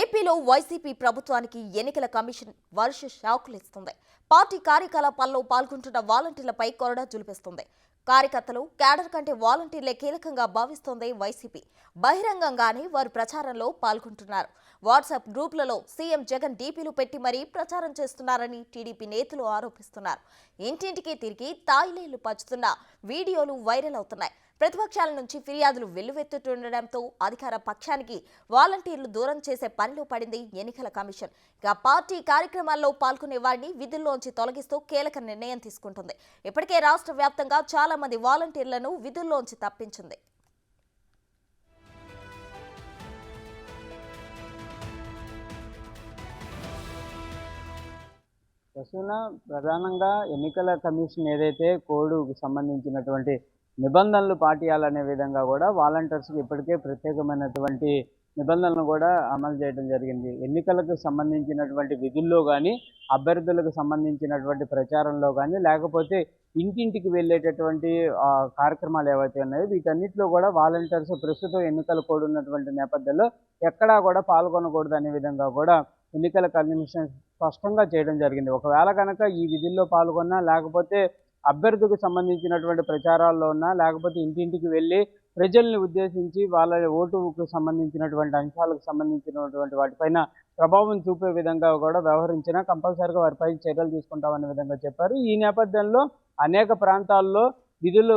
ఏపీలో వైసీపీ ప్రభుత్వానికి ఎన్నికల కమిషన్ వరుస షాకులు ఇస్తుంది. పార్టీ కార్యకలాపాల్లో పాల్గొంటున్న వాలంటీర్లపై కొరడా జులిపిస్తుంది. కార్యకర్తలు, క్యాడర్ కంటే వాలంటీర్లే కీలకంగా భావిస్తోంది వైసీపీ. బహిరంగంగానే వారు ప్రచారంలో పాల్గొంటున్నారు. వాట్సాప్ గ్రూపులలో సీఎం జగన్ డీపీలు పెట్టి మరీ ప్రచారం చేస్తున్నారని టీడీపీ నేతలు ఆరోపిస్తున్నారు. ఇంటింటికి తిరిగి తాయిలేళ్లు పంచుతున్న వీడియోలు వైరల్ అవుతున్నాయి. ప్రతిపక్షాల నుంచి ఫిర్యాదులు వెల్లువెత్తుతుండటంతో అధికార పక్షానికి వాలంటీర్లు దూరం చేసే పనిలో పడింది ఎన్నికల కమిషన్. ఇక పార్టీ కార్యక్రమాల్లో పాల్గొనే వారిని విధుల్లోంచి తొలగిస్తూ కీలక నిర్ణయం తీసుకుంటుంది. ఇప్పటికే రాష్ట్ర వ్యాప్తంగా చాలా మంది వాలంటీర్లను విధుల్లోంచి తప్పించింది. ప్రధానంగా ఎన్నికల కమిషన్ ఏదైతే కోడ్కు సంబంధించినటువంటి నిబంధనలు పాటియాలనే విధంగా కూడా వాలంటీర్స్కి ఇప్పటికే ప్రత్యేకమైనటువంటి నిబంధనలను కూడా అమలు చేయడం జరిగింది. ఎన్నికలకు సంబంధించినటువంటి విధుల్లో కానీ, అభ్యర్థులకు సంబంధించినటువంటి ప్రచారంలో కానీ, లేకపోతే ఇంటింటికి వెళ్ళేటటువంటి కార్యక్రమాలు ఏవైతే ఉన్నాయో వీటన్నిటిలో కూడా వాలంటీర్స్ ప్రస్తుతం ఎన్నికల కోడ్ ఉన్నటువంటి నేపథ్యంలో ఎక్కడా కూడా పాల్గొనకూడదు అనే విధంగా కూడా ఎన్నికల కమిషన్ స్పష్టంగా చేయడం జరిగింది. ఒకవేళ కనుక ఈ విధుల్లో పాల్గొన్నా, లేకపోతే అభ్యర్థికి సంబంధించినటువంటి ప్రచారాల్లో ఉన్నా, లేకపోతే ఇంటింటికి వెళ్ళి ప్రజల్ని ఉద్దేశించి వాళ్ళ ఓటుకు సంబంధించినటువంటి అంశాలకు సంబంధించినటువంటి వాటిపైన ప్రభావం చూపే విధంగా కూడా వ్యవహరించినా కంపల్సరీగా వారిపై చర్యలు తీసుకుంటామనే విధంగా చెప్పారు. ఈ నేపథ్యంలో అనేక ప్రాంతాల్లో విధులు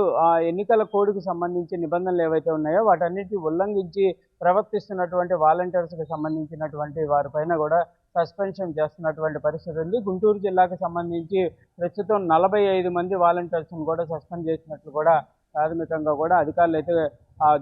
ఎన్నికల కోడ్కు సంబంధించి నిబంధనలు ఏవైతే ఉన్నాయో వాటన్నిటిని ఉల్లంఘించి ప్రవర్తిస్తున్నటువంటి వాలంటీర్స్కి సంబంధించినటువంటి వారిపైన కూడా సస్పెన్షన్ చేస్తున్నటువంటి పరిస్థితి ఉంది. గుంటూరు జిల్లాకు సంబంధించి ప్రస్తుతం 45 మంది వాలంటీర్స్ని కూడా సస్పెండ్ చేసినట్లు కూడా ప్రాథమికంగా కూడా అధికారులు అయితే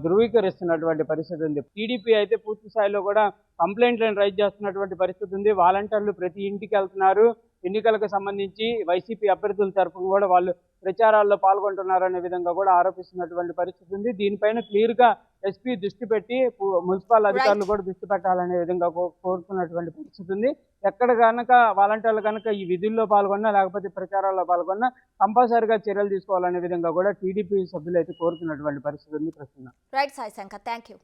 ధృవీకరిస్తున్నటువంటి పరిస్థితి ఉంది. టీడీపీ అయితే పూర్తి స్థాయిలో కూడా కంప్లైంట్లను రైజ్ చేస్తున్నటువంటి పరిస్థితి ఉంది. వాలంటీర్లు ప్రతి ఇంటికి వెళ్తున్నారు. ఎన్నికలకు సంబంధించి వైసీపీ అభ్యర్థుల తరఫున కూడా వాళ్ళు ప్రచారాల్లో పాల్గొంటున్నారనే విధంగా కూడా ఆరోపిస్తున్నటువంటి పరిస్థితి ఉంది. దీనిపైన క్లియర్గా ఎస్పీ దృష్టి పెట్టి మున్సిపల్ అధికారులు కూడా దృష్టి పెట్టాలనే విధంగా కోరుతున్నటువంటి పరిస్థితి ఉంది. ఎక్కడ కనుక వాలంటీర్లు కనుక ఈ విధుల్లో పాల్గొన్నా, లేకపోతే ప్రచారాల్లో పాల్గొన్నా కంపల్సరీగా చర్యలు తీసుకోవాలనే విధంగా కూడా టీడీపీ సభ్యులు అయితే కోరుతున్నటువంటి పరిస్థితి ఉంది. ప్రస్తుతం right Sai Shankar, thank you.